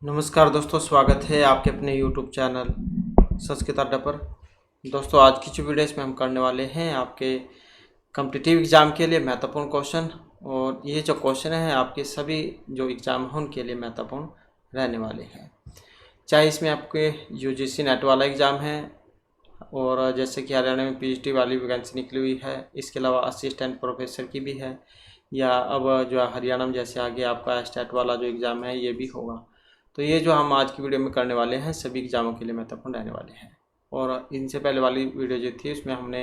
नमस्कार दोस्तों, स्वागत है आपके अपने YouTube चैनल संस्कृत अड्डा पर। दोस्तों, आज की जो वीडियो इसमें हम करने वाले हैं आपके कॉम्पिटिटिव एग्ज़ाम के लिए महत्वपूर्ण क्वेश्चन। और ये जो क्वेश्चन है आपके सभी जो एग्ज़ाम हैं उनके लिए महत्वपूर्ण रहने वाले हैं। चाहे इसमें आपके UGC नेट वाला एग्ज़ाम है, और जैसे कि हरियाणा में PhD वाली वैकेंसी निकली हुई है, इसके अलावा असिस्टेंट प्रोफेसर की भी है, या अब जो हरियाणा में जैसे आगे आपका स्टेट वाला जो एग्ज़ाम है ये भी होगा। तो ये जो हम आज की वीडियो में करने वाले हैं सभी एग्ज़ामों के लिए महत्वपूर्ण रहने वाले हैं। और इनसे पहले वाली वीडियो जो थी उसमें हमने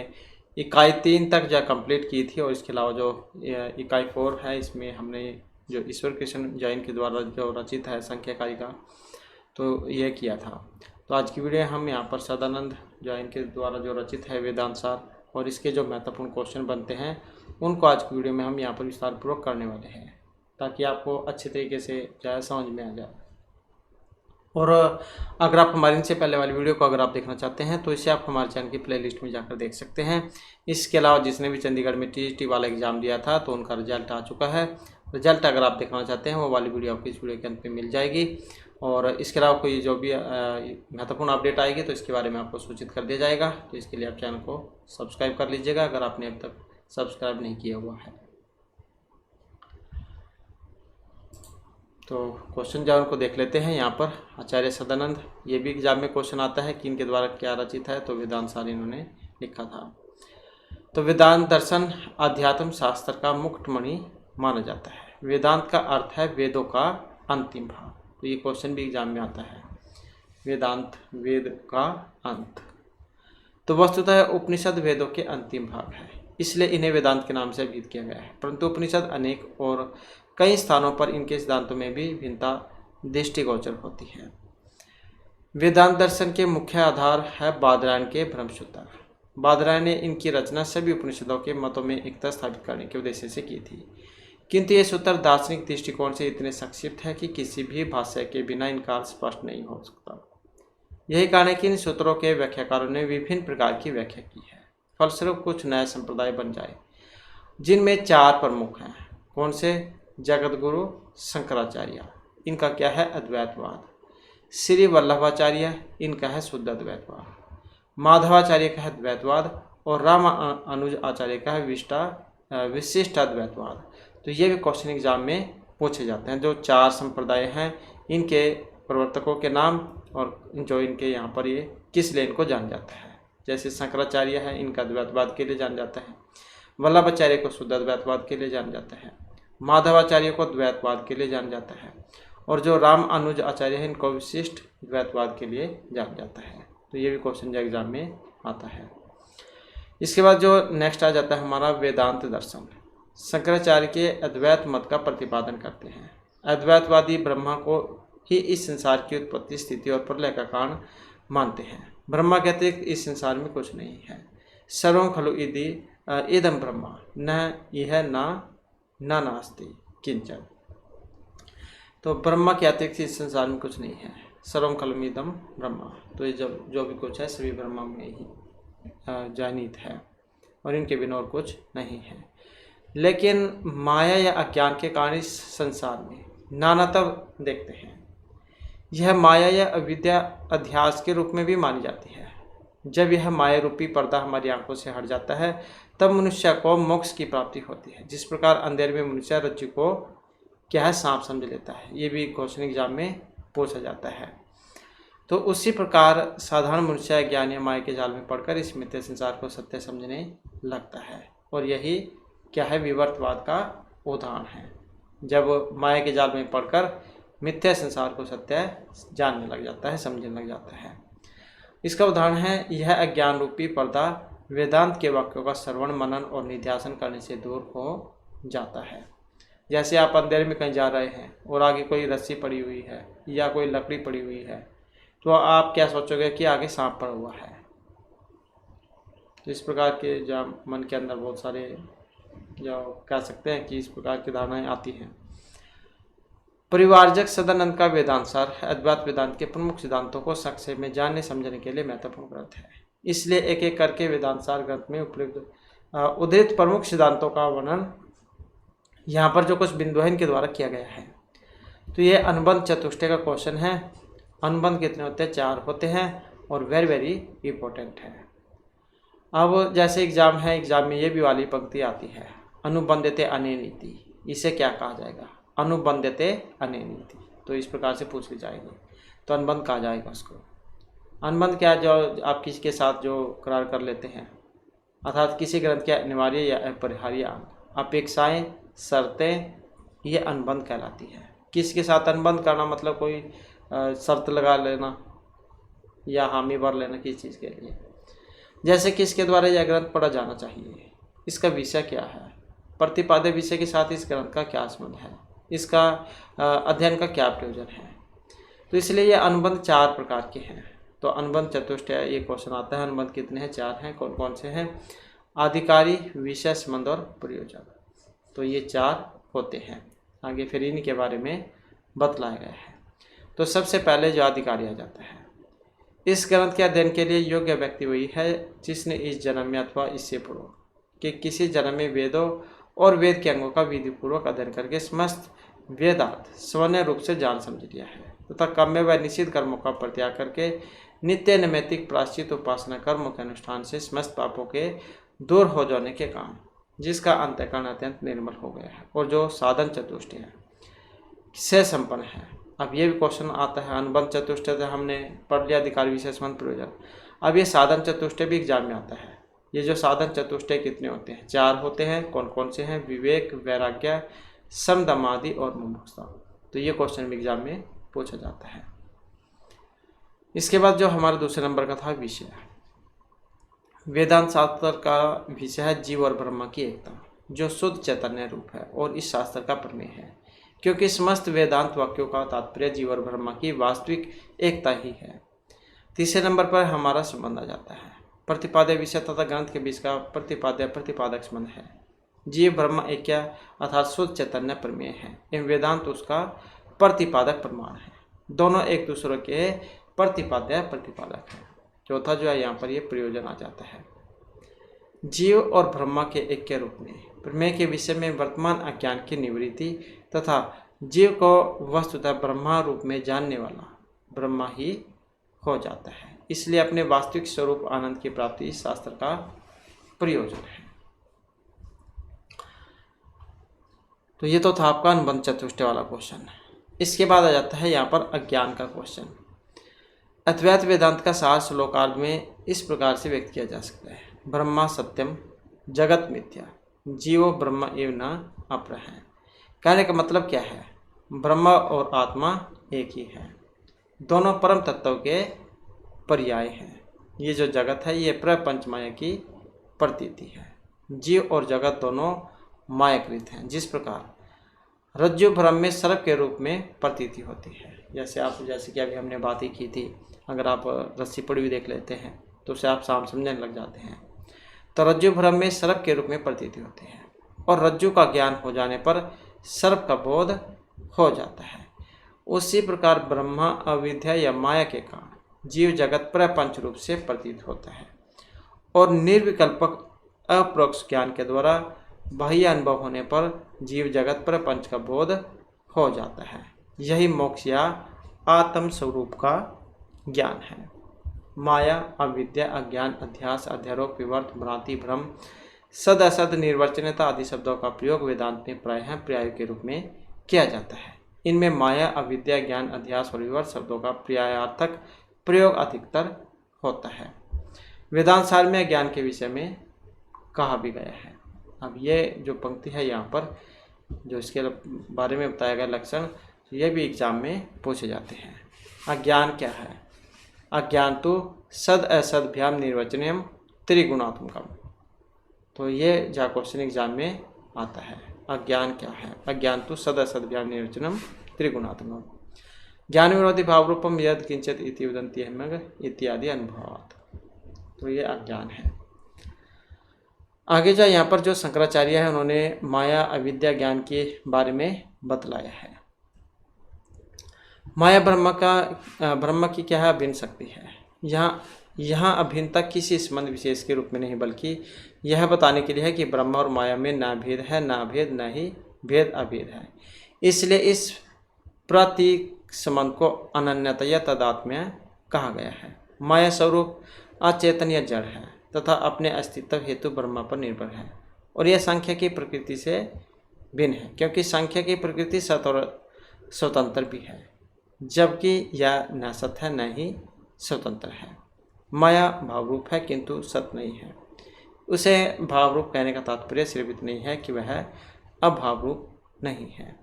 इकाई 3 तक जो कंप्लीट की थी, और इसके अलावा जो इकाई 4 है इसमें हमने जो ईश्वर कृष्ण जैन के द्वारा जो रचित है संख्या इकाई का, तो यह किया था। तो आज की वीडियो हम यहाँ पर सदानंद जैन के द्वारा जो रचित है वेदांत सार, और इसके जो महत्वपूर्ण क्वेश्चन बनते हैं उनको आज की वीडियो में हम यहाँ पर विस्तारपूर्वक करने वाले हैं, ताकि आपको अच्छे तरीके से जो समझ में आ जाए। और अगर आप हमारे इनसे पहले वाली वीडियो को अगर आप देखना चाहते हैं तो इसे आप हमारे चैनल की प्लेलिस्ट में जाकर देख सकते हैं। इसके अलावा जिसने भी चंडीगढ़ में TGT वाला एग्ज़ाम दिया था तो उनका रिजल्ट आ चुका है। रिजल्ट अगर आप देखना चाहते हैं वो वाली वीडियो आपको इस वीडियो के अंत में मिल जाएगी। और इसके अलावा कोई जो भी महत्वपूर्ण अपडेट आएगी तो इसके बारे में आपको सूचित कर दिया जाएगा। तो इसके लिए आप चैनल को सब्सक्राइब कर लीजिएगा अगर आपने अब तक सब्सक्राइब नहीं किया हुआ है। तो क्वेश्चन जो उनको देख लेते हैं यहाँ पर। आचार्य सदानंद, ये भी एग्जाम में क्वेश्चन आता है कि इनके द्वारा क्या रचित है, तो वेदांत सार इन्होंने लिखा था। तो वेदांत दर्शन अध्यात्म शास्त्र का मुकुटमणि माना जाता है। वेदांत का अर्थ है वेदों का अंतिम भाग। तो ये क्वेश्चन भी एग्जाम में आता है, वेदांत वेद का अंत। तो वस्तुतः उपनिषद वेदों के अंतिम भाग है, इसलिए इन्हें वेदांत के नाम से अभिहित किया गया है। परंतु उपनिषद अनेक और कई स्थानों पर इनके सिद्धांतों में भी भिन्नता दृष्टिगोचर होती है। वेदांत दर्शन के मुख्य आधार है बादरायण के ब्रह्मसूत्र। बादरायण ने इनकी रचना सभी उपनिषदों के मतों में एकता स्थापित करने के उद्देश्य से की थी, किंतु ये सूत्र दार्शनिक दृष्टिकोण से इतने संक्षिप्त है कि किसी भी भाष्य के बिना इनका स्पष्ट नहीं हो सकता। यही कारण है कि इन सूत्रों के व्याख्याकारों ने विभिन्न प्रकार की व्याख्या की है। फलस्वरूप कुछ नए संप्रदाय बन जाए, जिनमें 4 प्रमुख हैं। कौन से? जगतगुरु शंकराचार्य, इनका क्या है? अद्वैतवाद। श्री वल्लभाचार्य, इनका है शुद्ध अद्वैतवाद। माधवाचार्य का है द्वैतवाद, और राम अनुज आचार्य का है विशिष्ट अद्वैतवाद। तो ये भी क्वेश्चन एग्जाम में पूछे जाते हैं। जो 4 संप्रदाय हैं इनके प्रवर्तकों के नाम, और जो इनके यहाँ पर ये किस लिए इनको जाना जाता है। जैसे शंकराचार्य है, इनका द्वैतवाद के लिए जाना जाता है। वल्लभाचार्य को शुद्ध अद्वैतवाद के लिए जाना जाता है। माधवाचार्य को द्वैतवाद के लिए जाना जाता है, और जो राम अनुज आचार्य है इनको विशिष्ट द्वैतवाद के लिए जाना जाता है। तो ये भी क्वेश्चन जो एग्जाम में आता है। इसके बाद जो नेक्स्ट आ जाता है हमारा वेदांत दर्शन। शंकराचार्य के अद्वैत मत का प्रतिपादन करते हैं। अद्वैतवादी ब्रह्मा को ही इस संसार की उत्पत्ति, स्थिति और प्रलय का कारण मानते हैं। ब्रह्मा के अतिरिक्त इस संसार में कुछ नहीं है। सर्वं खलु इदं ब्रह्मा, न यह न नास्ति किंचन। तो ब्रह्मा के अतिरिक्त इस संसार में कुछ नहीं है। सर्वं खलु इदं ब्रह्मा, तो ये जो भी कुछ है सभी ब्रह्मा में ही जानित है, और इनके बिना और कुछ नहीं है। लेकिन माया या अज्ञान के कारण इस संसार में नानाता देखते हैं। यह माया या अविद्या अध्यास के रूप में भी मानी जाती है। जब यह माया रूपी पर्दा हमारी आंखों से हट जाता है तब मनुष्य को मोक्ष की प्राप्ति होती है। जिस प्रकार अंधेरे में मनुष्य रज्जु को क्या है सांप समझ लेता है, ये भी क्वेश्चन एग्जाम में पूछा जाता है। तो उसी प्रकार साधारण मनुष्य ज्ञान या माया के जाल में पड़कर इस मिथ्या संसार को सत्य समझने लगता है, और यही क्या है? विवर्तवाद का उदाहरण है। जब माया के जाल में पड़कर मिथ्या संसार को सत्य जानने लग जाता है, समझने लग जाता है। इसका उदाहरण है यह अज्ञान रूपी पर्दा वेदांत के वाक्यों का श्रवण, मनन और निध्यासन करने से दूर हो जाता है। जैसे आप अंधेरे में कहीं जा रहे हैं और आगे कोई रस्सी पड़ी हुई है या कोई लकड़ी पड़ी हुई है, तो आप क्या सोचोगे कि आगे सांप पड़ा हुआ है। तो इस प्रकार के जो मन के अंदर बहुत सारे जो कह सकते हैं कि इस प्रकार की धारणाएं आती हैं। परिवारजक सदानंद का वेदांत सार अद्वैत वेदांत के प्रमुख सिद्धांतों को संक्षेप में जानने समझने के लिए महत्वपूर्ण ग्रंथ है। इसलिए एक एक करके वेदांत सार ग्रंथ में उपलब्ध उद्धृत प्रमुख सिद्धांतों का वर्णन यहाँ पर जो कुछ बिंदु है इनके द्वारा किया गया है। तो ये अनुबंध चतुष्टय का क्वेश्चन है। अनुबंध कितने होते हैं? 4 होते हैं और वेरी वेरी इंपॉर्टेंट है। अब जैसे एग्जाम है, एग्जाम में ये भी वाली पंक्ति आती है, अनुबंधते अनेनीति, इसे क्या कहा जाएगा? अनुबंधते अनेनीति। तो इस प्रकार से पूछ ली जाएगी, तो अनुबंध कहा जाएगा उसको। अनुबंध क्या है? जो आप किसी के साथ जो करार कर लेते हैं, अर्थात किसी ग्रंथ के अनिवार्य या अपरिहार्य अंग, अपेक्षाएं, शर्तें, ये अनुबंध कहलाती है। किसके साथ अनुबंध करना मतलब कोई शर्त लगा लेना या हामी भर लेना किसी चीज़ के लिए। जैसे किसके द्वारा यह ग्रंथ पढ़ा जाना चाहिए, इसका विषय क्या है, प्रतिपाद्य विषय के साथ इस ग्रंथ का क्या संबंध है, इसका अध्ययन का क्या प्रयोजन है। तो इसलिए ये अनुबंध 4 प्रकार के हैं। तो अनुबंध चतुष्टय ये क्वेश्चन आता है। अनुबंध कितने हैं? 4 हैं। कौन कौन से हैं? अधिकारी, विषय, संबंध और प्रयोजन। तो ये 4 होते हैं। आगे फिर इनके बारे में बतलाया गया है। तो सबसे पहले जो अधिकारी आ जाता है, इस ग्रंथ के अध्ययन के लिए योग्य व्यक्ति वही है जिसने इस जन्म में अथवा इससे पूर्व कि किसी जन्म में वेदों और वेद के अंगों का विधिपूर्वक अध्ययन करके समस्त वेदार्थ स्वर्ण रूप से जान समझ लिया है तथा काम्य व निषिद्ध कर्मों का परित्याग करके नित्य नैमित्तिक प्रायश्चित उपासना कर्मों के अनुष्ठान से समस्त पापों के दूर हो जाने के कारण जिसका अंतःकरण अत्यंत निर्मल हो गया है और जो साधन चतुष्टय है से संपन्न है। अब ये भी क्वेश्चन आता है, अनुबंध चतुष्टय से हमने पढ़ लिया, अधिकारी, विषय, संबंध, प्रयोजन। अब ये साधन चतुष्टय भी एग्जाम में आता है। ये जो साधन चतुष्टय कितने होते हैं? 4 होते हैं। कौन कौन से हैं? विवेक, वैराग्य, सम, दम आदि और मुमुक्षुता। तो ये क्वेश्चन भी एग्जाम में पूछा जाता है। इसके बाद जो हमारा दूसरे नंबर का था विषय, वेदांत शास्त्र का विषय है जीव और ब्रह्मा की एकता, जो शुद्ध चैतन्य रूप है और इस शास्त्र का प्रमेय है, क्योंकि समस्त वेदांत वाक्यों का तात्पर्य जीव और ब्रह्मा की वास्तविक एकता ही है। तीसरे नंबर पर हमारा संबंध आ जाता है। प्रतिपाद्य विषय तथा ग्रंथ के बीच का प्रतिपाद्य प्रतिपादक संबंध है। जीव ब्रह्म एक अर्थात शुद्ध चैतन्य प्रमेय है, एवं वेदांत उसका प्रतिपादक प्रमाण है। दोनों एक दूसरे के प्रतिपाद्य प्रतिपादक है। चौथा जो है यहाँ पर ये प्रयोजन आ जाता है। जीव और ब्रह्मा के ऐक्य रूप में प्रमेय के विषय में वर्तमान अज्ञान की निवृत्ति तथा जीव को वस्तुतः ब्रह्मा रूप में जानने वाला ब्रह्मा ही हो जाता है। इसलिए अपने वास्तविक स्वरूप आनंद की प्राप्ति इस शास्त्र का प्रयोजन है। तो ये तो था आपका अनुबंध चतुष्टय वाला क्वेश्चन। इसके बाद आ जाता है यहाँ पर अज्ञान का क्वेश्चन। अद्वैत वेदांत का सार श्लोकार्ध में इस प्रकार से व्यक्त किया जा सकता है, ब्रह्मा सत्यम जगत मिथ्या जीवो ब्रह्म एव न अपर है। कहने का मतलब क्या है? ब्रह्मा और आत्मा एक ही है, दोनों परम तत्व के पर्याय हैं। ये जो जगत है ये प्रपंच माया की प्रतीति है। जीव और जगत दोनों मायाकृत हैं। जिस प्रकार रज्जु भ्रम में सर्प के रूप में प्रतीति होती है, जैसे कि अभी हमने बात ही की थी, अगर आप रस्सी पड़ी हुई देख लेते हैं तो उसे आप साम समझने लग जाते हैं। तो रज्जु भ्रम में सर्प के रूप में प्रतीति होती है और रज्जु का ज्ञान हो जाने पर सर्प का बोध हो जाता है। उसी प्रकार ब्रह्मा अविद्या या माया के कारण जीव जगत प्रपंच रूप से प्रतीत होता है और निर्विकल्पक अपरोक्ष ज्ञान के द्वारा बाह्य अनुभव होने पर जीव जगत प्रपंच का बोध हो जाता है। यही मोक्ष या आत्म स्वरूप का ज्ञान है। माया, अविद्या, अज्ञान, अध्यास, अध्यारोप, विवर्त, भ्रांति, भ्रम, सद असद, निर्वचनीयता आदि शब्दों का प्रयोग वेदांत में प्रायः पर्याय के रूप में किया जाता है। इनमें माया, अविद्या, ज्ञान, अध्यास और विवर्त शब्दों का पर्यायार्थक प्रयोग अधिकतर होता है। वेदांत सार में ज्ञान के विषय में कहा भी गया है। अब ये जो पंक्ति है यहाँ पर जो इसके बारे में बताया गया लक्षण, ये भी एग्जाम में पूछे जाते हैं। अज्ञान क्या है? अज्ञान तो सद असदभ्याम निर्वचनीयम त्रिगुणात्मकम। तो ये जो क्वेश्चन एग्जाम में आता है, अज्ञान क्या है? अज्ञान तो सद असदभ्याम निर्वचनम त्रिगुणात्मकम ज्ञान विरोधी भाव रूपम यद किंचित इति उदंती है इत्यादि अनुभवात्। तो ये अज्ञान है। आगे जो यहाँ पर जो शंकराचार्य है उन्होंने माया, अविद्या, ज्ञान के बारे में बतलाया है। माया ब्रह्म की क्या है? अभिन्न शक्ति है। यहाँ अभिन्नता किसी संबंध विशेष के रूप में नहीं, बल्कि यह बताने के लिए है कि ब्रह्म और माया में न भेद है, न भेद, न ही भेद अभेद है। इसलिए इस प्रतीक संबंध को अनन्यतया तदात्म्य कहा गया है। माया स्वरूप अचेतन या जड़ है तथा अपने अस्तित्व हेतु ब्रह्मा पर निर्भर है और यह संख्या की प्रकृति से भिन्न है, क्योंकि संख्या की प्रकृति सत और स्वतंत्र भी है, जबकि यह न सत है न ही स्वतंत्र है। माया भावरूप है किंतु सत नहीं है। उसे भावरूप कहने का तात्पर्य सिर्फ इतना नहीं है कि वह अभावरूप नहीं है।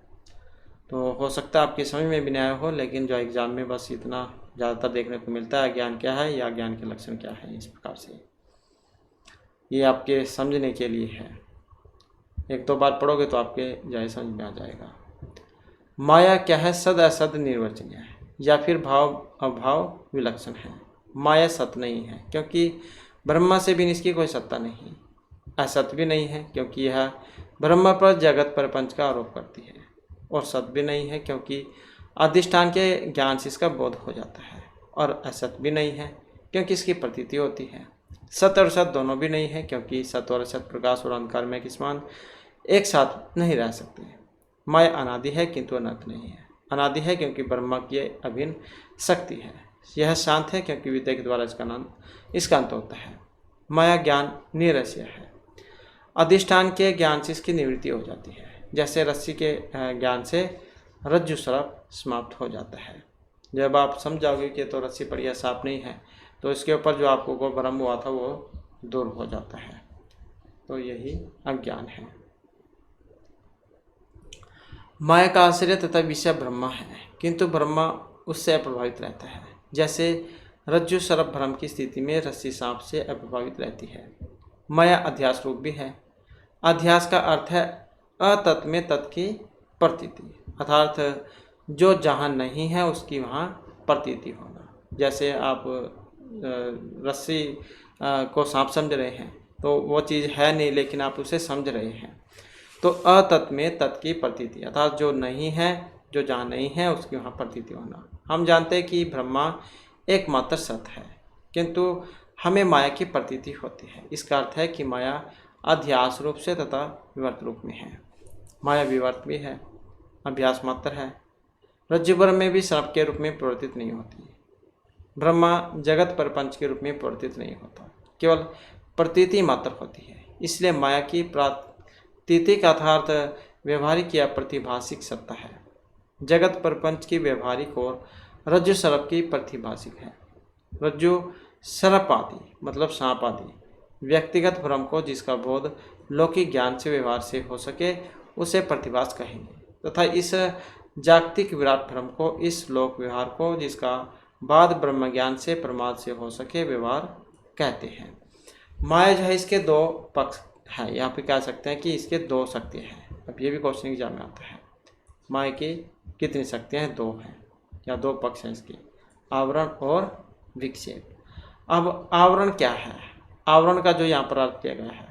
तो हो सकता है आपकी समझ में भी नहीं आया हो, लेकिन जो एग्ज़ाम में बस इतना ज़्यादातर देखने को मिलता है, ज्ञान क्या है या ज्ञान के लक्षण क्या है, इस प्रकार से ये आपके समझने के लिए है। एक दो बार पढ़ोगे तो आपके जाए समझ में आ जाएगा। माया क्या है? सद असद निर्वचनीय है या फिर भाव अभाव विलक्षण है। माया सत नहीं है क्योंकि ब्रह्मा से भी इसकी कोई सत्ता नहीं। असत भी नहीं है क्योंकि यह ब्रह्मा पर जगत प्रपंच का आरोप करती है, और सत भी नहीं है क्योंकि अधिष्ठान के ज्ञान से इसका बोध हो जाता है, और असत भी नहीं है क्योंकि इसकी प्रतीति होती है। सत और सत दोनों भी नहीं है क्योंकि सत और असत प्रकाश और अंधकार में के समान एक साथ नहीं रह सकते। माया अनादि है किंतु अनंत नहीं है। अनादि है क्योंकि ब्रह्मा की अभिन्न शक्ति है। यह शांत है क्योंकि विद्या के द्वारा इसका अंत होता है। माया ज्ञान निरस्य है। अधिष्ठान के ज्ञान से इसकी निवृत्ति हो जाती है, जैसे रस्सी के ज्ञान से रज्जु सर्प समाप्त हो जाता है। जब आप समझाओगे कि तो रस्सी पर यह सांप नहीं है, तो इसके ऊपर जो आपको को भ्रम हुआ था वो दूर हो जाता है। तो यही अज्ञान है। माया का आश्रय तथा विषय ब्रह्मा है, किंतु ब्रह्मा उससे अप्रभावित रहता है। जैसे रज्जु सर्प भ्रम की स्थिति में रस्सी सांप से अप्रभावित रहती है। माया अध्यास रूप भी है। अध्यास का अर्थ है अतत् में तत् की प्रतीति, अर्थात जो जहाँ नहीं है उसकी वहाँ प्रतीति होना। जैसे आप रस्सी को सांप समझ रहे हैं तो वो चीज़ है नहीं, लेकिन आप उसे समझ रहे हैं। तो अतत् में तत् की प्रतीति, अर्थात जो नहीं है, जो जहाँ नहीं है उसकी वहाँ प्रतीति होना। हम जानते हैं कि ब्रह्मा एकमात्र सत्य है, किंतु हमें माया की प्रतीति होती है। इसका अर्थ है कि माया अध्यास रूप से तथा विवर्त रूप में है। माया विवर्त भी है, अभ्यास मात्र है। रज्जुवर में भी सर्प के रूप में प्रवर्तित नहीं होती। ब्रह्मा जगत प्रपंच के रूप में प्रवर्तित नहीं होता, केवल प्रतीति मात्र होती है। इसलिए माया की प्रातीतिक अर्थात व्यवहारिक या प्रतिभाषिक सत्ता है। जगत प्रपंच की व्यवहारिक और रज्जु सर्प की प्रतिभाषिक है। रज्जु सर्प आदि मतलब सांप आदि व्यक्तिगत भ्रम को जिसका बोध लौकिक ज्ञान से व्यवहार से हो सके उसे प्रतिभास कहेंगे, तथा इस जागतिक विराट भ्रम को, इस लोक व्यवहार को जिसका बाद ब्रह्म ज्ञान से प्रमाद से हो सके व्यवहार कहते हैं। माया जो है इसके दो पक्ष है। यहाँ पे कह सकते हैं कि इसके दो शक्तियाँ हैं। अब ये भी क्वेश्चन एग्जाम में आता है, माया की कितनी शक्तियाँ हैं? दो हैं या दो पक्ष हैं इसके, आवरण और विक्षेप। अब आवरण क्या है? आवरण का जो यहाँ पर अर्थ किया गया है,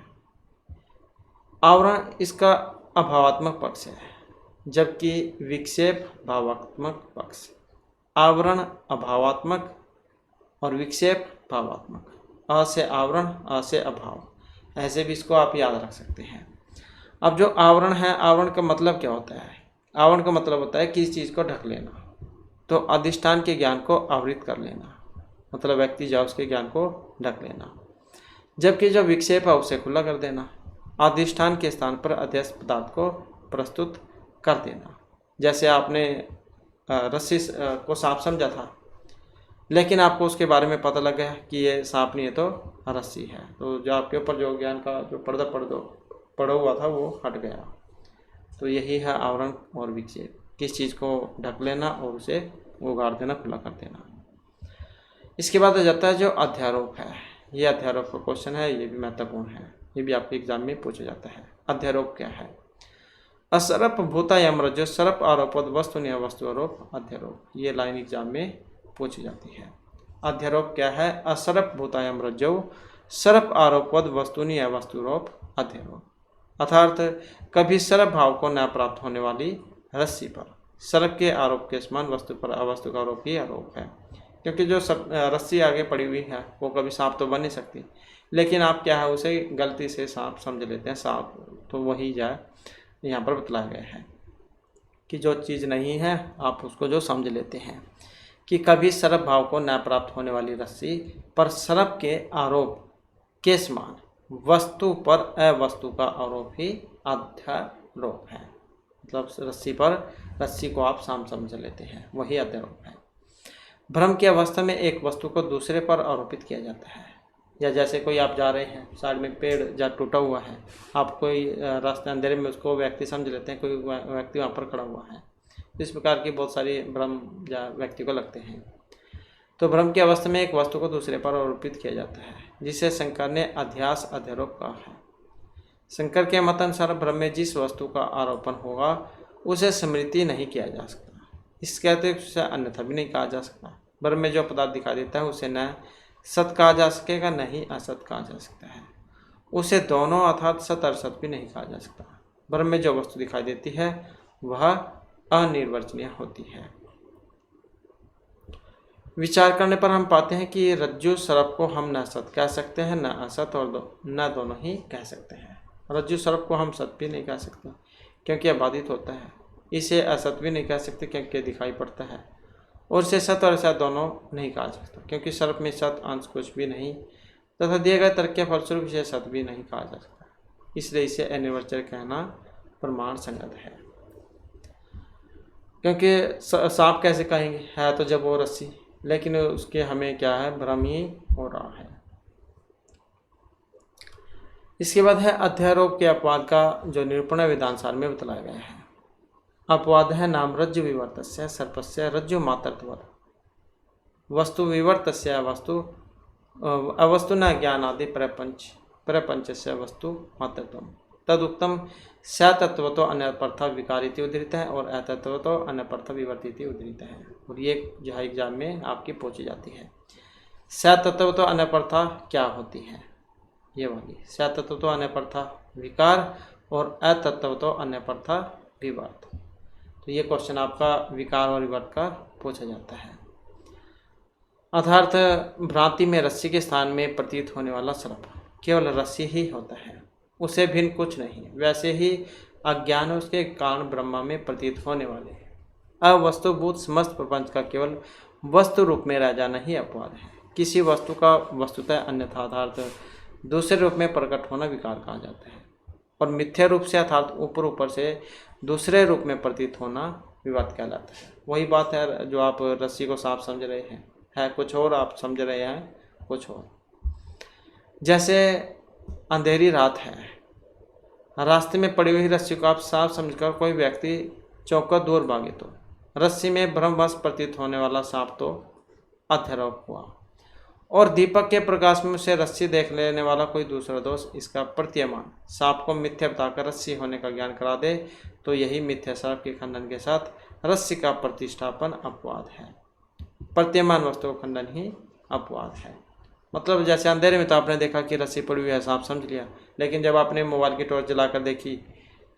आवरण इसका अभावात्मक पक्ष है, जबकि विक्षेप भावात्मक पक्ष। आवरण अभावात्मक और विक्षेप भावात्मक। अ से आवरण, अ से अभाव, ऐसे भी इसको आप याद रख सकते हैं। अब जो आवरण है, आवरण का मतलब क्या होता है? आवरण का मतलब होता है किसी चीज़ को ढक लेना। तो अधिष्ठान के ज्ञान को आवृत कर लेना, मतलब व्यक्ति या उसके ज्ञान को ढक लेना। जबकि जो विक्षेप है उसे खुला कर देना, अधिष्ठान के स्थान पर अध्यस्त पदार्थ को प्रस्तुत कर देना। जैसे आपने रस्सी को सांप समझा था, लेकिन आपको उसके बारे में पता लग गया कि ये सांप नहीं है तो रस्सी है, तो जो आपके ऊपर जो ज्ञान का जो पड़ा हुआ था वो हट गया। तो यही है आवरण और विक्षेप, किस चीज़ को ढक लेना और उसे उगाड़ देना, खुला कर देना। इसके बाद आ जाता है जो अध्यारोप है। ये अध्यारोप का क्वेश्चन है, ये भी महत्वपूर्ण है, ये भी आपके एग्जाम में पूछा जाता है। अध्यारोप क्या है? असर्प भूतायम रज्जो सर्प आरोपद वस्तु न्याय वस्तु आरोप अध्यारोप। ये लाइन एग्जाम में पूछी जाती है। अध्यारोप क्या है? असर्प भूतायम रज्जो सर्प आरोपद वस्तु न्याय वस्तु आरोप अध्यारोप, अर्थात कभी सर्प भाव को न प्राप्त होने वाली रस्सी पर सर्प के आरोप के समान वस्तु पर अवस्तु का आरोप ही आरोप है। क्योंकि जो रस्सी आगे पड़ी हुई है वो कभी सांप तो बन नहीं सकती, लेकिन आप क्या है उसे गलती से सांप समझ लेते हैं, सांप तो वही जाए यहाँ पर बतलाया गया है। कि जो चीज़ नहीं है आप उसको जो समझ लेते हैं, कि कभी सर्प भाव को न प्राप्त होने वाली रस्सी पर सर्प के आरोप के समान वस्तु पर अवस्तु का आरोप ही अध्यारोप है। मतलब रस्सी को आप साम समझ लेते हैं, वही अध्यारोप है। भ्रम की अवस्था में एक वस्तु को दूसरे पर आरोपित किया जाता है। या जैसे कोई आप जा रहे हैं, साइड में पेड़ या टूटा हुआ है, आप कोई रास्ते अंधेरे में उसको व्यक्ति समझ लेते हैं, कोई व्यक्ति वहाँ पर खड़ा हुआ है। इस प्रकार की बहुत सारी भ्रम या व्यक्ति को लगते हैं। तो भ्रम की अवस्था में एक वस्तु को दूसरे पर आरोपित किया जाता है, जिसे शंकर ने अध्यास अध्यारोप कहा है। शंकर के मत अनुसार भ्रम में जिस वस्तु का आरोपण होगा उसे स्मृति नहीं किया जा सकता, इसके अतिरिक्त उसे अन्यथा भी नहीं कहा जा सकता। भ्रम में जो पदार्थ दिखाई देता है उसे न सत कहा जा सकेगा, न ही असत कहा जा सकता है। उसे दोनों अर्थात सत और सत भी नहीं कहा जा सकता। भ्रम में जो वस्तु दिखाई देती है वह अनिर्वचनीय होती है। विचार करने पर हम पाते हैं कि रज्जु सर्प को हम न सत कह सकते हैं, न असत, और न दोनों ही कह सकते हैं। रज्जु सर्प को हम सत भी नहीं कह सकते क्योंकि यह बाधित होता है। इसे असत भी नहीं कह सकते क्योंकि दिखाई पड़ता है। और इसे सत और असत दोनों नहीं कहा जा सकता क्योंकि सर्प में सत अंश कुछ भी नहीं, तथा दिए गए तर्क के फलस्वरूप इसे सत भी नहीं कहा जा सकता। इसलिए इसे अनिर्वचनीय कहना प्रमाण संगत है। क्योंकि सांप कैसे कहेंगे, है तो जब वो रस्सी, लेकिन उसके हमें क्या है, भ्रम ही हो रहा है। इसके बाद है अध्यारोप के अपवाद का जो निरूपण विधान सार में बतलाया गया है। अपवाद है नाम रज्जु विवर्तस्य सर्पस्य रज्जु मात्रत्वत् वस्तु विवर्तस्य वस्तु अवस्तु न ज्ञानादि प्रपंचस्य वस्तु मात्रत्वम् तदुक्तम सतत्वतो अन्यपर्थ विकारिति उद्धृत है और अतत्वतो अन्यपर्थ विवर्तिति उद्धृत है। और ये जो है एग्जाम में आपकी पूछी जाती है। सतत्वतो अन्यपर्थ क्या होती है, ये वाली सतत्वतो अन्यपर्थ विकार और अतत्वतो अन्यपर्थ विवर्त। तो ये क्वेश्चन आपका विकार और विवर्त का पूछा जाता है। अर्थात भ्रांति में रस्सी के स्थान में प्रतीत होने वाला सर्प केवल रस्सी ही होता है, उसे भिन्न कुछ नहीं। वैसे ही अज्ञान उसके कारण ब्रह्मा में प्रतीत होने वाले अवस्तुभूत समस्त प्रपंच का केवल वस्तु रूप में रह जाना ही अपवाद है। किसी वस्तु का वस्तुतः अन्यथा अर्थात दूसरे रूप में प्रकट होना विकार कहा जाता है, और मिथ्या रूप से अर्थात ऊपर से दूसरे रूप में प्रतीत होना विवाद कहलाता है। वही बात है जो आप रस्सी को सांप समझ रहे हैं, है कुछ और, आप समझ रहे हैं कुछ और। जैसे अंधेरी रात है, रास्ते में पड़ी हुई रस्सी को आप सांप समझकर कोई व्यक्ति चौंककर दूर भागे तो रस्सी में भ्रमवश प्रतीत होने वाला सांप तो अध्यारोप हुआ, और दीपक के प्रकाश में उसे रस्सी देख लेने वाला कोई दूसरा दोस्त इसका प्रतीयमान सांप को मिथ्या बताकर रस्सी होने का ज्ञान करा दे तो यही मिथ्या सर्प के खंडन के साथ रस्सी का प्रतिष्ठापन अपवाद है। प्रतीयमान वस्तु का खंडन ही अपवाद है। मतलब जैसे अंधेरे में तो आपने देखा कि रस्सी पड़ी हुई है, सांप समझ लिया, लेकिन जब आपने मोबाइल की टॉर्च जलाकर देखी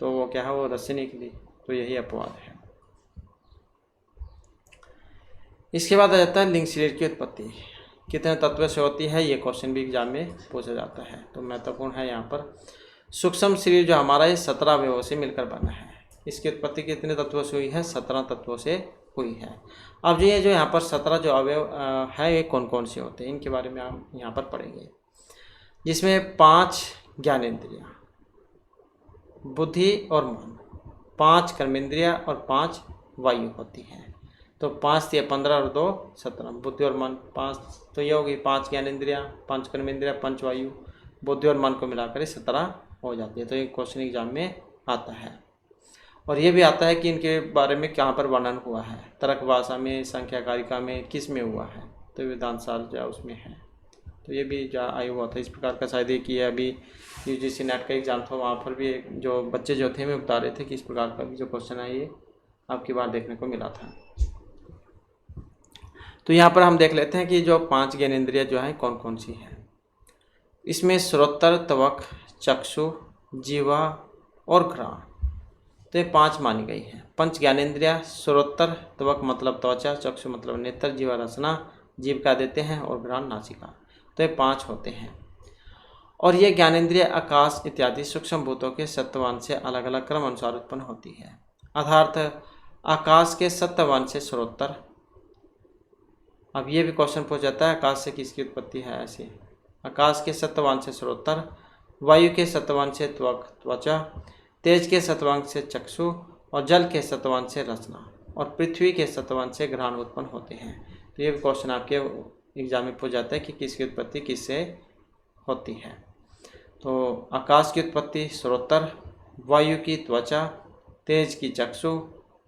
तो वो क्या है, वो रस्सी निकली, तो यही अपवाद है। इसके बाद आ जाता है लिंग शरीर की उत्पत्ति कितने तत्व से होती है, ये क्वेश्चन भी एग्जाम में पूछा जाता है, तो महत्वपूर्ण है यहाँ पर। सूक्ष्म शरीर जो हमारा ये 17 अवयवों से मिलकर बना है, इसकी उत्पत्ति कितने तत्वों से हुई है, 17 तत्वों से हुई है। अब ये जो यहाँ पर 17 जो अवयव है ये कौन कौन से होते हैं, इनके बारे में हम यहाँ पर पढ़ेंगे। जिसमें 5 ज्ञानेंद्रियाँ, बुद्धि और मन, 5 कर्मेंद्रियाँ और 5 वायु होती हैं। तो 5 या 15 और 2 17, बुद्धि और मन 5, तो ये होगी 5 ज्ञानेंद्रियाँ, 5 कर्मेंद्रियाँ, 5 वायु, बुद्धि और मन को मिलाकर 17 हो जाती है। तो ये क्वेश्चन एग्जाम में आता है। और ये भी आता है कि इनके बारे में कहाँ पर वर्णन हुआ है, तर्क भाषा में, संख्या कारिका में, किस में हुआ है, तो वेदांत सार जो उसमें है। तो ये भी जो आया हुआ था इस प्रकार का, शायद एक ही है। अभी UGC नेट का एग्ज़ाम था, वहाँ पर भी जो बच्चे जो थे मैं बता रहे थे कि इस प्रकार का भी जो क्वेश्चन है ये आपकी बार देखने को मिला था। तो यहाँ पर हम देख लेते हैं कि जो 5 ज्ञानेंद्रियाँ जो हैं कौन कौन सी हैं। इसमें श्रोत्र, त्वक, चक्षु, जीवा और घ्राण, तो ये 5 मानी गई हैं। 5 ज्ञानेंद्रियाँ, श्रोत्र, त्वक मतलब त्वचा, चक्षु मतलब नेत्र, जीवा रसना, जीव का देते हैं, और घ्राण नासिका, तो ये 5 होते हैं। और ये ज्ञानेंद्रिय आकाश इत्यादि सूक्ष्म भूतों के सत्वांश से अलग अलग क्रम अनुसार उत्पन्न होती है। अर्थात आकाश के सत्तवान से स्रोतर। अब ये भी क्वेश्चन पूछ जाता है आकाश से किसकी उत्पत्ति है। ऐसे आकाश के सत्तवान से स्रोतर, वायु के सत्तवान से त्वचा, तेज के सत्तवान से चक्षु और जल के सत्तवान से रचना और पृथ्वी के सत्तवान से ग्रहण उत्पन्न होते हैं। तो ये भी क्वेश्चन आपके एग्जाम में पूछ जाता है कि किसकी उत्पत्ति किससे होती है। तो आकाश की उत्पत्ति स्रोतर, वायु की त्वचा, तेज की चक्षु,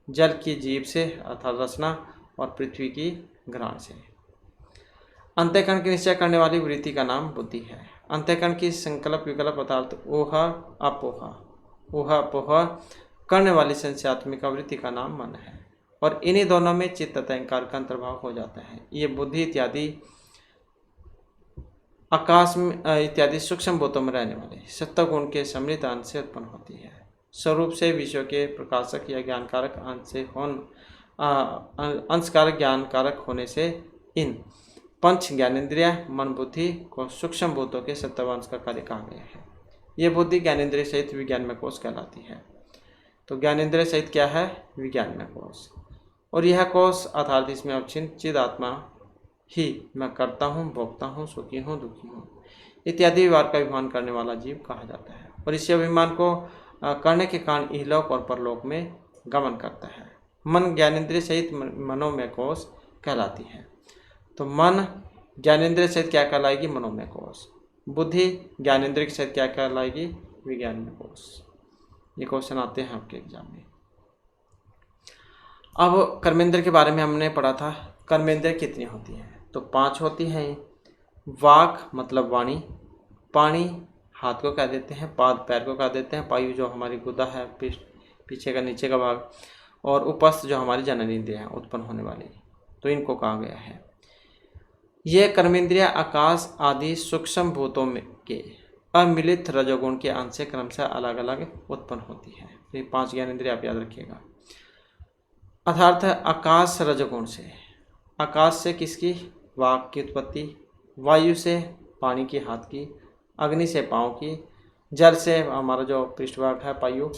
जल की जीभ से अर्थात रचना और पृथ्वी की ग्रहण से। अंतःकरण की निश्चय करने वाली वृत्ति का नाम बुद्धि है। अंतःकरण की संकल्प विकल्प अर्थात ऊह अपोह करने वाली संशयात्मिका वृत्ति का नाम मन है और इन्हीं दोनों में चित्त तथा अहंकार का अंतर्भाव हो जाता है। ये बुद्धि इत्यादि आकाश में इत्यादि सूक्ष्म भूतों में रहने वाले सत्वगुण के सम्मिलित अंश से उत्पन्न होती है। स्वरूप से विषयों के प्रकाशक या ज्ञानकारक अंशकारक ज्ञानकारक होने से इन पंच ज्ञानेन्द्रिय मन बुद्धि को सूक्ष्म भूतों के सत्वांश का कार्य कहा गया है। ये बुद्धि ज्ञानेन्द्रिय सहित विज्ञानमय कोश कहलाती है। तो ज्ञानेन्द्रिय सहित क्या है? विज्ञानमय कोश। और यह कोश अर्थात इसमें अवचिंत चिद आत्मा ही मैं करता हूँ, भोगता हूँ, सुखी हूँ, दुखी हूँ इत्यादि व्यवहार का अभिमान करने वाला जीव कहा जाता है और इसी अभिमान को करने के कारण इहलोक और परलोक में गमन करता है। मन ज्ञानेन्द्रिय सहित मनोमय कोश कहलाती है। तो मन ज्ञानेन्द्रिय सहित क्या कहलाएगी? मनोमय कोश। बुद्धि ज्ञानेन्द्रिय के सहित क्या कहलाएगी? विज्ञानमय कोश। ये क्वेश्चन आते हैं आपके एग्जाम में। अब कर्मेंद्र के बारे में हमने पढ़ा था। कर्मेंद्र कितनी होती हैं? तो 5 होती हैं। वाक मतलब वाणी, पाणी हाथ को कह देते हैं, पाद पैर को कह देते हैं, पायु जो हमारी गुदा है पीछे का नीचे का भाग, और उपस्थ जो हमारी जनन इंद्रियां हैं उत्पन्न होने वाली, तो इनको कहा गया है। ये कर्मेंद्रिय आकाश आदि सूक्ष्म भूतों में के अमिलित रजोगुण के अंश से क्रमशः अलग अलग उत्पन्न होती है। ये 5 ज्ञानेंद्रिय आप याद रखिएगा। अर्थात आकाश रजोगुण से, आकाश से किसकी? वाक की उत्पत्ति, वायु से पानी की हाथ की, अग्नि से पाँव की, जल से हमारा जो पृष्ठभाग है पायु,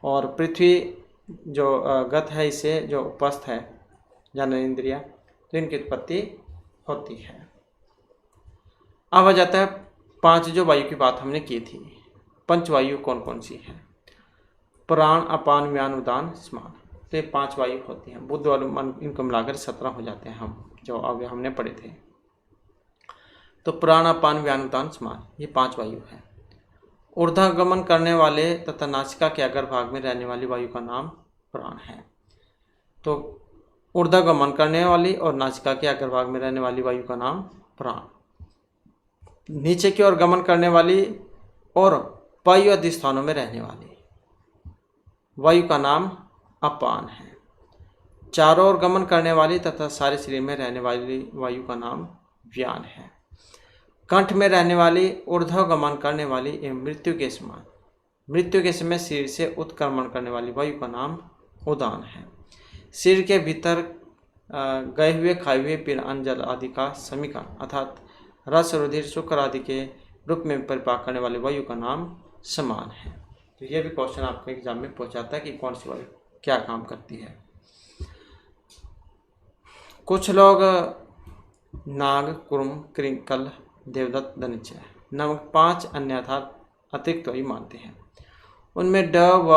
और पृथ्वी जो गत है इससे जो उपस्थ है जनन इंद्रिया, तो इनकी उत्पत्ति होती है। अब आ जाता है 5 जो वायु की बात हमने की थी। पंचवायु कौन कौन सी है? प्राण, अपान, व्यान, उदान, स्मान। तो ये 5 वायु होती हैं। बुद्ध और मन इनको मिलाकर 17 हो जाते हैं, हम जो अभी हमने पढ़े थे। तो प्राण, अपान, व्यान, उदान, स्मान ये 5 वायु है। ऊर्ध्वगमन करने वाले तथा नासिका के अग्र भाग में रहने वाली वायु का नाम प्राण है। तो ऊर्ध्वगमन करने वाली और नासिका के अग्र भाग में रहने वाली वायु का नाम प्राण, नीचे की ओर गमन करने वाली और वायु आदि स्थानों में रहने वाली वायु का नाम अपान है। चारों ओर गमन करने वाली तथा सारे शरीर में रहने वाली वायु का नाम व्यान है। कंठ में रहने वाली, ऊर्ध्व गमन करने वाली एवं मृत्यु के समान, मृत्यु के समय शरीर से उत्क्रमण करने वाली वायु का नाम उदान है। शरीर के भीतर गए हुए खाए हुए पिंड अंजल आदि का समीकरण अर्थात रस, रुधिर, शुक्र आदि के रूप में परिपाक करने वाली वायु का नाम समान है। तो ये भी क्वेश्चन आपको एग्जाम में पूछाता है कि कौन सी वायु क्या काम करती है। कुछ लोग नाग, कुर्म, कृंकल, देवदत्त, दनिचय नामक 5 अन्य अतिरिक्त वायु मानते हैं। उनमें ड व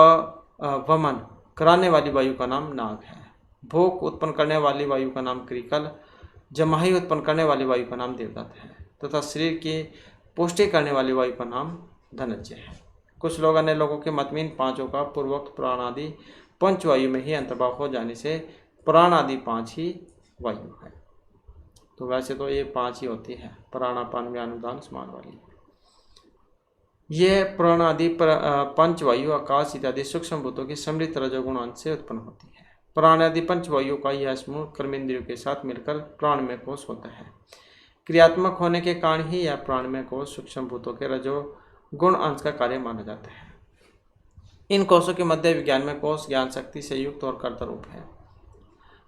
वमन कराने वाली वायु का नाम नाग है। भूख उत्पन्न करने वाली वायु का नाम कृकल, जमाही उत्पन्न करने वाली वायु का नाम देवदत्त है तथा शरीर की पुष्टि करने वाली वायु का नाम धनंजय है। कुछ लोग अन्य लोगों के मत में इन 5 का पूर्वोक्त प्राण आदि 5 वायु में ही अंतर्भाव हो जाने से प्राण आदि 5 ही वायु है। तो वैसे तो ये 5 ही होती है, प्राण, अपान, व्यान, उदान, स्मान वाली। ये प्राण आदि 5 वायु आकाश इत्यादि सूक्ष्म भूतों के सम्मिलित रजोगुण अंश से उत्पन्न होती है। प्राण आदि 5 वायु का यह समूह कर्मेंद्रियों के साथ मिलकर प्राणमय कोश होता है। क्रियात्मक होने के कारण ही यह प्राणमय कोश सूक्ष्म भूतों के रजोगुण अंश का कार्य माना जाता है। इन कोशों के मध्य विज्ञानमय कोश ज्ञान शक्ति से युक्त और कर्ता रूप है।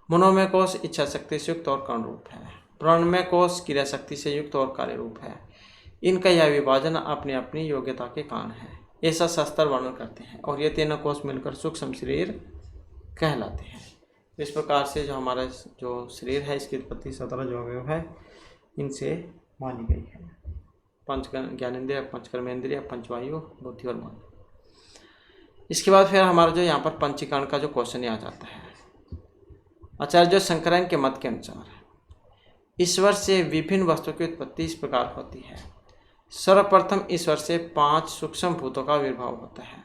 मनोमय कोश इच्छा शक्ति से युक्त और कर्ण रूप है। प्राणमय कोश क्रिया शक्ति से युक्त और कार्य रूप है। इनका यह विभाजन अपनी अपनी योग्यता के कारण है, ऐसा शास्त्र वर्णन करते हैं और ये तीनों कोश मिलकर सूक्ष्म शरीर कहलाते हैं। तो इस प्रकार से जो हमारा जो शरीर है इसकी उत्पत्ति 17 जो अवयव है इनसे मानी गई है। पंच ज्ञानेंद्रिय, पंच कर्मेंद्रिय, पंचवायु, बुद्धि और मन। इसके बाद फिर हमारा जो यहाँ पर पंचीकरण का जो क्वेश्चन आ जाता है। आचार्य जो शंकरायन के मत के अनुसार ईश्वर से विभिन्न वस्तुओं की उत्पत्ति इस प्रकार होती है। सर्वप्रथम ईश्वर से 5 सूक्ष्म भूतों का आविर्भाव होता है।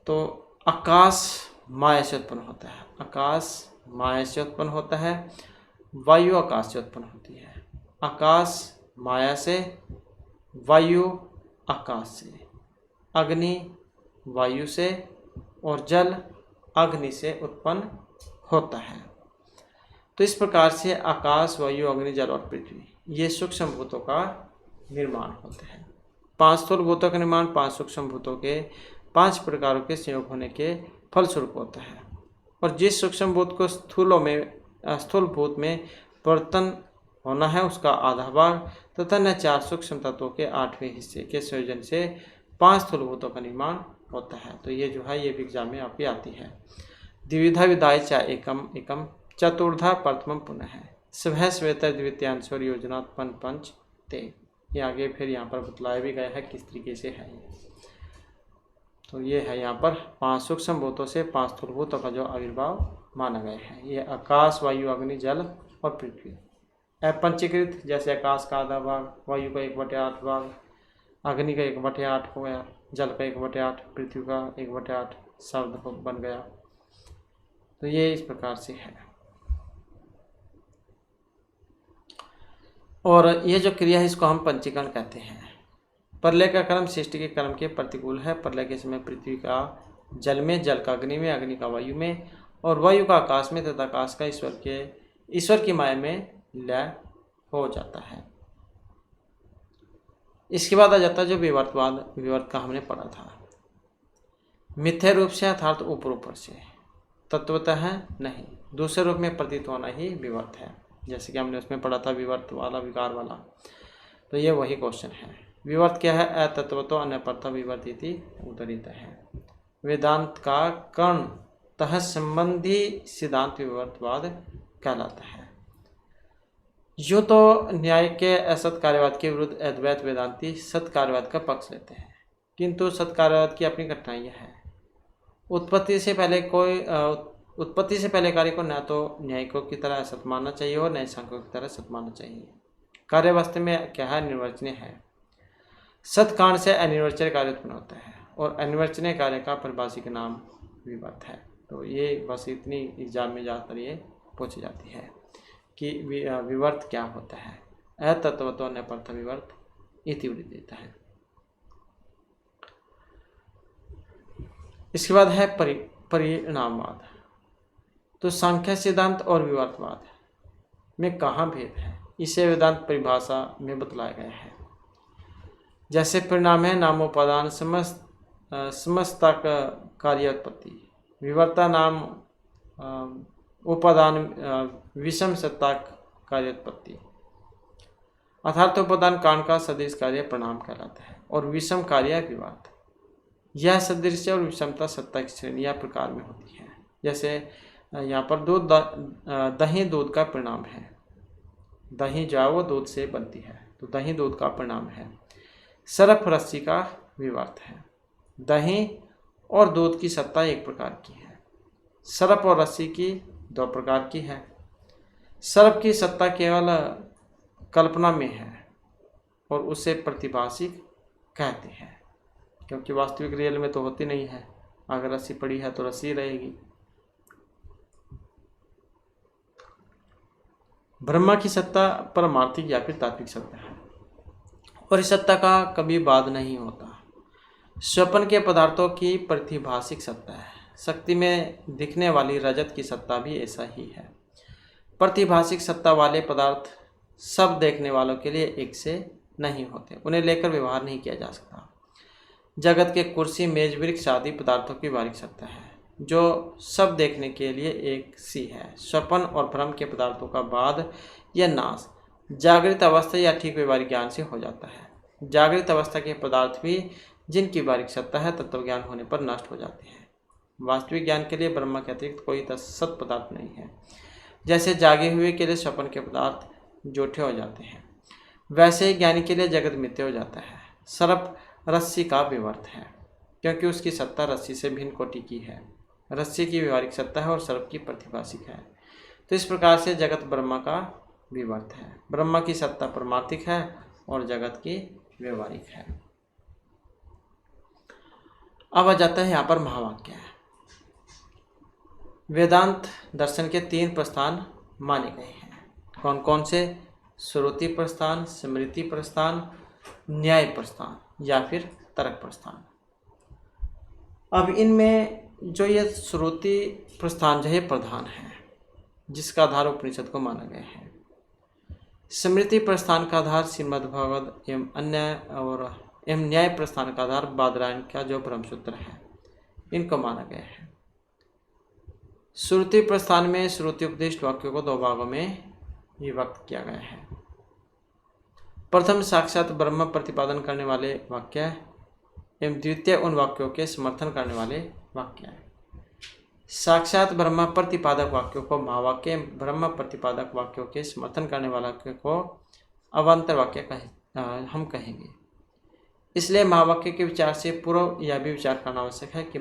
तो आकाश माया से उत्पन्न होता है, आकाश माया से उत्पन्न होता है, वायु आकाश से उत्पन्न होती है, आकाश माया से, वायु आकाश से, अग्नि वायु से और जल अग्नि से उत्पन्न होता है। तो इस प्रकार से आकाश, वायु, अग्नि, जल और पृथ्वी ये सूक्ष्म भूतों का निर्माण होते हैं। 5 स्थूल भूतों का निर्माण 5 सूक्ष्म भूतों के 5 प्रकारों के संयोग होने के फलस्वरूप होता है। और जिस सूक्ष्म भूत को स्थूल भूत में परिवर्तन होना है उसका आधा भाग तथा न 4 सूक्ष्म तत्वों के 8वें हिस्से के संयोजन से 5 स्थूल भूतों का निर्माण होता है। तो ये जो है ये भी एग्जाम में आपकी आती है। द्विविधा विधाय च एकम एकम चतुर्धा प्रथमम पुनः है स्वः श्वेत द्वितीयांशोर योजनात्मन पंच ते। ये आगे फिर यहाँ पर बतलाया भी गया है किस तरीके से है ये। तो ये है यहाँ पर 5 सूक्ष्म भूतों से 5 स्थूल भूतों का जो आविर्भाव माना गया है। ये आकाश, वायु, अग्नि, जल और पृथ्वी। पंचीकृत जैसे आकाश का आधा भाग, वायु का 1/8 भाग, अग्नि का 1/8 हो गया, जल का 1/8, पृथ्वी का 1/8 शब्द बन गया। तो ये इस प्रकार से है। और ये जो क्रिया है इसको हम पंचीकरण कहते हैं। प्रलय का कर्म सृष्टि के कर्म के प्रतिकूल है। प्रलय के समय पृथ्वी का जल में, जल का अग्नि में, अग्नि का वायु में और वायु का आकाश में तथा आकाश का ईश्वर की माया में लय हो जाता है। इसके बाद आ जाता है जो विवर्तवाद। विवर्त का हमने पढ़ा था। मिथ्या रूप से अर्थात ऊपर से, तत्वतः नहीं, दूसरे रूप में प्रतीत होना ही विवर्त है। जैसे कि हमने उसमें पढ़ा था विवर्त वाला, विकार वाला। तो ये वही क्वेश्चन है। विवर्त क्या है? अतत्वतो अन्यपर्थ विवर्तिति उदरित है। वेदांत का कर्ण तह संबंधी सिद्धांत विवर्तवाद कहलाता है। यूँ तो न्याय के असत कार्यवाद के विरुद्ध अद्वैत वेदांती सत कार्यवाद का पक्ष लेते हैं, किंतु सत कार्यवाद की अपनी कठिनाइयाँ हैं। उत्पत्ति से पहले कार्य को न तो न्यायिकों की तरह असत मानना चाहिए और न सांख्यों की तरह सत मानना चाहिए। कार्य वास्तव में क्या है? निर्वचनीय है। सत्कांड से अनिर्वचनीय कार्य उत्पन्न होता है और अनिर्वचनीय कार्य का परिभाषिक नाम विवर्त है। तो ये बस इतनी एग्जाम में ज़्यादातर ये पूछी जाती है कि विवर्त क्या होता है। अतत्वतो अन्यपर्थ विवर्त इति देता है। इसके बाद है परिणामवाद। तो सांख्य सिद्धांत और विवर्तवाद में कहाँ भेद है, इसे वेदांत परिभाषा में बतलाया गया है। जैसे परिणाम है नामोपादान समस्त कार्योत्पत्ति, विवर्ता नाम उपादान विषम सत्ता कार्योत्पत्ति। अर्थात उपादान कांड का सदृश कार्य परिणाम कहलाता है और विषम कार्य विवर्त। यह सदृश और विषमता सत्ता की श्रेणी या प्रकार में होती है। जैसे यहाँ पर दही दूध का परिणाम है। दही जो है वो दूध से बनती है, तो दही दूध का परिणाम है। सर्प रस्सी का विवर्त है। दही और दूध की सत्ता एक प्रकार की है, सर्प और रस्सी की 2 प्रकार की है। सर्प की सत्ता केवल कल्पना में है और उसे प्रतिभाषिक कहते हैं, क्योंकि वास्तविक रियल में तो होती नहीं है। अगर रस्सी पड़ी है तो रस्सी रहेगी। ब्रह्मा की सत्ता परमार्थिक या फिर तात्विक सत्ता है और इस सत्ता का कभी बाद नहीं होता। स्वप्न के पदार्थों की प्रतिभाषिक सत्ता है। शक्ति में दिखने वाली रजत की सत्ता भी ऐसा ही है। प्रतिभाषिक सत्ता वाले पदार्थ सब देखने वालों के लिए एक से नहीं होते, उन्हें लेकर व्यवहार नहीं किया जा सकता। जगत के कुर्सी, मेज, वृक्ष आदि पदार्थों की बारीक सत्ता है जो सब देखने के लिए एक सी है। स्वप्न और भ्रम के पदार्थों का बाद या नाश जागृत अवस्था या ठीक व्यवहारिक ज्ञान से हो जाता है। जागृत अवस्था के पदार्थ भी जिनकी बारीक सत्ता है तत्व ज्ञान होने पर नष्ट हो जाते हैं। वास्तविक ज्ञान के लिए ब्रह्म के अतिरिक्त कोई सत पदार्थ नहीं है। जैसे जागे हुए के लिए स्वप्न के पदार्थ झूठे हो जाते हैं, वैसे ही ज्ञानी के लिए जगत मिथ्या हो जाता है। सर्प रस्सी का विवर्त है, क्योंकि उसकी सत्ता रस्सी से भिन्न कोटि की है। रस्सी की व्यवहारिक सत्ता है और सर्प की प्रतिभाषिक है। तो इस प्रकार से जगत ब्रह्मा का विवर्त है। ब्रह्मा की सत्ता परमार्थिक है और जगत की व्यवहारिक है। अब आ जाता है यहाँ पर महावाक्य। वेदांत दर्शन के 3 प्रस्थान माने गए हैं। कौन कौन से? श्रुति प्रस्थान, स्मृति प्रस्थान, न्याय प्रस्थान या फिर तर्क प्रस्थान। अब इनमें जो ये श्रुति प्रस्थान जो है प्रधान है, जिसका आधार उपनिषद को माना गया है। स्मृति प्रस्थान का आधार श्रीमद्भागवत एवं अन्य और न्याय प्रस्थान का आधार बादरायण का जो ब्रह्मसूत्र है, इनको माना गया है। श्रुति प्रस्थान में श्रुति उपदिष्ट वाक्यों को 2 भागों में विभक्त किया गया है। प्रथम साक्षात ब्रह्म प्रतिपादन करने वाले वाक्य एवं द्वितीय उन वाक्यों के समर्थन करने वाले वाक्य है। साक्षात ब्रह्म प्रतिपादक वाक्यों को महावाक्य, ब्रह्म प्रतिपादक वाक्यों के समर्थन करने वाले वाक्यों को अवान्तर वाक्य हम कहेंगे। इसलिए महावाक्य के विचार से पूर्व यह भी विचार करना आवश्यक है कि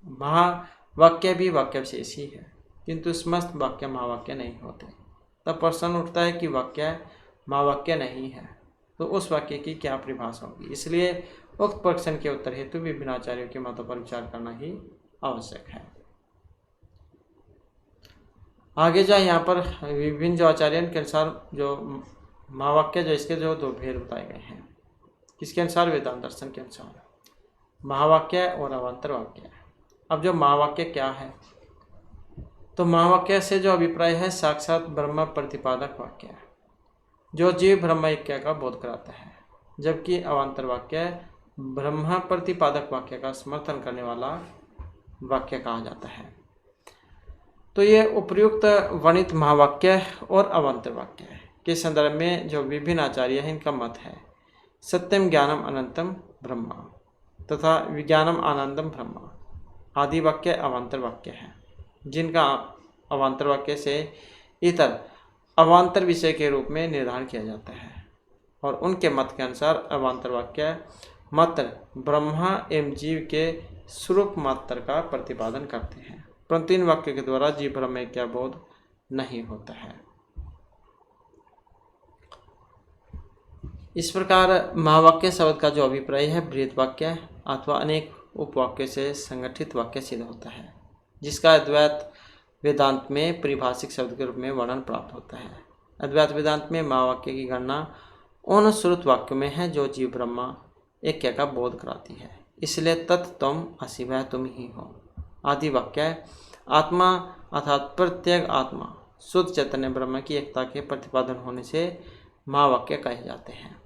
महावाक्य भी वाक्य विशेष ही है, किंतु समस्त वाक्य महावाक्य नहीं होते। तब प्रश्न उठता है कि वाक्य महावाक्य नहीं है तो उस वाक्य की क्या परिभाषा होगी। इसलिए उक्त प्रश्न के उत्तर हेतु विभिन्न आचार्यों के मतों पर विचार करना ही आवश्यक है। आगे जाए यहाँ पर विभिन्न जो आचार्यों के अनुसार जो महावाक्य जो इसके जो 2 भेद बताए गए हैं। किसके अनुसार? वेदांत दर्शन के अनुसार महावाक्य और अवान्तर वाक्य। अब जो महावाक्य क्या है, तो महावाक्य से जो अभिप्राय है साक्षात ब्रह्म प्रतिपादक वाक्य, जो जीव ब्रह्म ऐक्य का बोध कराता है, जबकि अवान्तर वाक्य ब्रह्म प्रतिपादक वाक्य का समर्थन करने वाला वाक्य कहा जाता है। तो ये उपर्युक्त वर्णित महावाक्य और अवान्तर वाक्य के संदर्भ में जो विभिन्न आचार्य हैं, इनका मत है सत्यम ज्ञानम अनंतम ब्रह्म तथा विज्ञानम आनंदम ब्रह्म आदि वाक्य अवान्तर वाक्य हैं, जिनका अवान्तर वाक्य से इतर अवान्तर विषय के रूप में निर्धारण किया जाता है। और उनके मत के अनुसार अवान्तर वाक्य मात्र ब्रह्मा एवं जीव के स्वरूप मात्र का प्रतिपादन करते हैं, परंतु इन वाक्यों के द्वारा जीव ब्रह्म का बोध नहीं होता है। इस प्रकार महावाक्य शब्द का जो अभिप्राय है बृहत वाक्य अथवा अनेक उपवाक्यों से संगठित वाक्य सिद्ध होता है, जिसका अद्वैत वेदांत में परिभाषिक शब्द के रूप में वर्णन प्राप्त होता है। अद्वैत वेदांत में महावाक्य की गणना उन श्रुत वाक्यों में है जो जीव ब्रह्मा ऐक्य का बोध कराती है। इसलिए तत् त्वम असि वह तुम ही हो आदि वाक्य आत्मा अर्थात प्रत्येक आत्मा शुद्ध चैतन्य ब्रह्म की एकता के प्रतिपादन होने से महावाक्य कहे जाते हैं।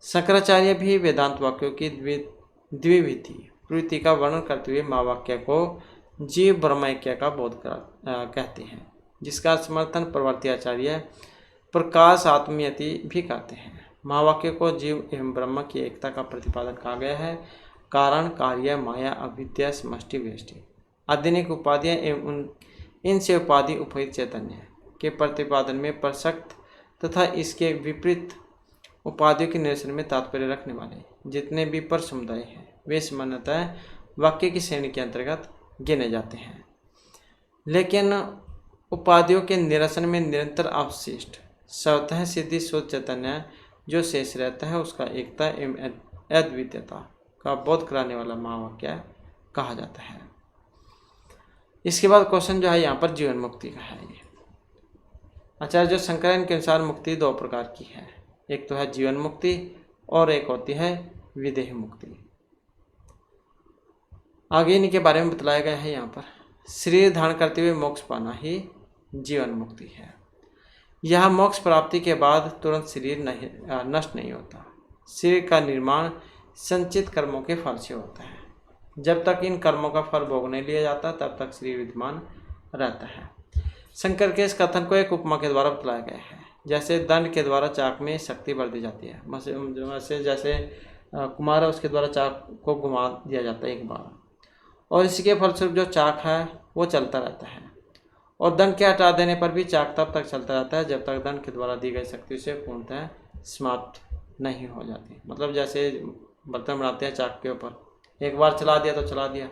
शंकराचार्य भी वेदांत वाक्यों की द्विविधि प्रवृत्ति का वर्णन करते हुए महावाक्य को जीव ब्रह्म ऐक्य का बोध कहते हैं, जिसका समर्थन प्रवर्ती आचार्य प्रकाश आत्मीयति भी करते हैं। महावाक्य को जीव एवं ब्रह्म की एकता का प्रतिपादन कहा गया है। कारण, कार्य, माया, अविद्या, समष्टि, व्यष्टि आधुनिक उपाधियाँ एवं इनसे उपाधि उपहित चैतन्य के प्रतिपादन में प्रसक्त तथा इसके विपरीत उपाधियों के निरसन में तात्पर्य रखने वाले जितने भी पर समुदाय हैं, वे सामान्यतः वाक्य की श्रेणी के अंतर्गत गिने जाते हैं। लेकिन उपाधियों के निरसन में निरंतर अवशिष्ट स्वतः सिद्धि शुद्ध चैतन्य जो शेष रहता है, उसका एकता एवं अद्वितीयता का बोध कराने वाला महावाक्य कहा जाता है। इसके बाद क्वेश्चन जो है यहाँ पर जीवन मुक्ति का है। ये आचार्य जो शंकराचार्य के अनुसार मुक्ति 2 प्रकार की है, एक तो है जीवन मुक्ति और एक होती है विदेह मुक्ति। आगे इनके बारे में बतलाया गया है। यहाँ पर शरीर धारण करते हुए मोक्ष पाना ही जीवन मुक्ति है। यह मोक्ष प्राप्ति के बाद तुरंत शरीर नष्ट नहीं होता। शरीर का निर्माण संचित कर्मों के फल से होता है। जब तक इन कर्मों का फल भोगने लिया जाता है तब तक शरीर विद्यमान रहता है। शंकर के इस कथन को एक उपमा के द्वारा बतलाया गया है। जैसे दंड के द्वारा चाक में शक्ति बढ़ दी जाती है, वैसे जैसे कुम्हार है उसके द्वारा चाक को घुमा दिया जाता है एक बार, और इसके फलस्वरूप जो चाक है वो चलता रहता है। और दंड के हटा देने पर भी चाक तब तक चलता रहता है जब तक दंड के द्वारा दी गई शक्ति उसे पूर्णतः समाप्त नहीं हो जाती। मतलब जैसे बर्तन बनाते हैं चाक के ऊपर, एक बार चला दिया तो चला दिया,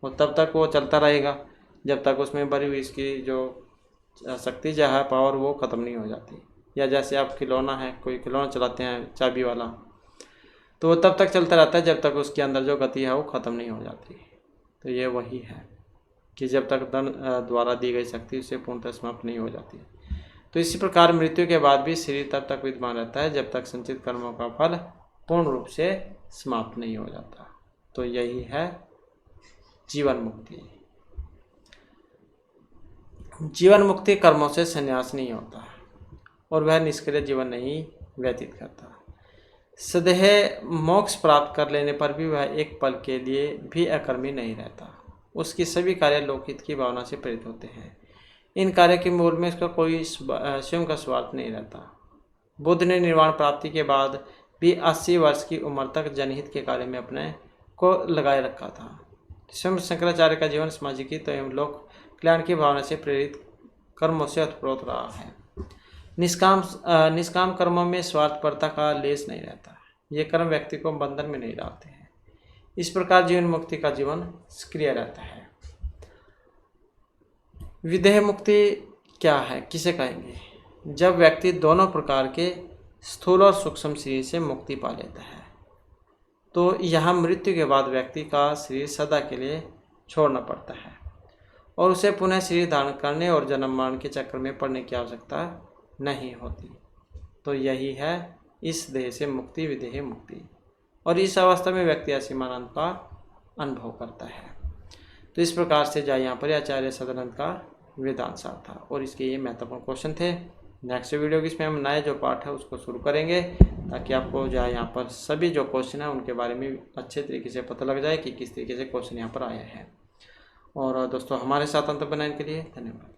और तब तक वो चलता रहेगा जब तक उसमें भरी हुई इसकी जो शक्ति जो है, पावर, वो ख़त्म नहीं हो जाती। या जैसे आप खिलौना है, कोई खिलौना चलाते हैं चाबी वाला, तो वो तब तक चलता रहता है जब तक उसके अंदर जो गति है वो ख़त्म नहीं हो जाती। तो ये वही है कि जब तक दंड द्वारा दी गई शक्ति उसे पूर्णतः समाप्त नहीं हो जाती। तो इसी प्रकार मृत्यु के बाद भी शरीर तब तक विद्यमान रहता है जब तक संचित कर्मों का फल पूर्ण रूप से समाप्त नहीं हो जाता। तो यही है जीवन मुक्ति। जीवन मुक्ति कर्मों से संन्यास नहीं होता और वह निष्क्रिय जीवन नहीं व्यतीत करता। सदैव मोक्ष प्राप्त कर लेने पर भी वह एक पल के लिए भी अकर्मी नहीं रहता। उसकी सभी कार्य लोकहित की भावना से प्रेरित होते हैं। इन कार्य के मूल में उसका कोई स्वयं का स्वार्थ नहीं रहता। बुद्ध ने निर्वाण प्राप्ति के बाद भी 80 वर्ष की उम्र तक जनहित के कार्य में अपने को लगाए रखा था। स्वयं शंकराचार्य का जीवन सामाजिक हित एवं लोक कल्याण की भावना से प्रेरित कर्मों से ओतप्रोत रहा है। निष्काम कर्मों में स्वार्थपरता का लेस नहीं रहता। ये कर्म व्यक्ति को बंधन में नहीं डालते हैं। इस प्रकार जीवन मुक्ति का जीवन सक्रिय रहता है। विदेह मुक्ति क्या है, किसे कहेंगे? जब व्यक्ति दोनों प्रकार के स्थूल और सूक्ष्म शरीर से मुक्ति पा लेता है, तो यहाँ मृत्यु के बाद व्यक्ति का शरीर सदा के लिए छोड़ना पड़ता है और उसे पुनः शरीर धारण करने और जन्म मरण के चक्र में पड़ने की आवश्यकता नहीं होती। तो यही है इस देह से मुक्ति, विदेह मुक्ति। और इस अवस्था में व्यक्ति असीमानंद का अनुभव करता है। तो इस प्रकार से जो यहाँ पर आचार्य सदानंद का वेदांत सार था और इसके ये महत्वपूर्ण क्वेश्चन थे। नेक्स्ट वीडियो की इसमें हम नए जो पार्ट है उसको शुरू करेंगे ताकि आपको जो है यहाँ पर सभी जो क्वेश्चन है उनके बारे में अच्छे तरीके से पता लग जाए कि किस तरीके से क्वेश्चन यहाँ पर आया है। और दोस्तों हमारे साथ अंत बनाने के लिए धन्यवाद।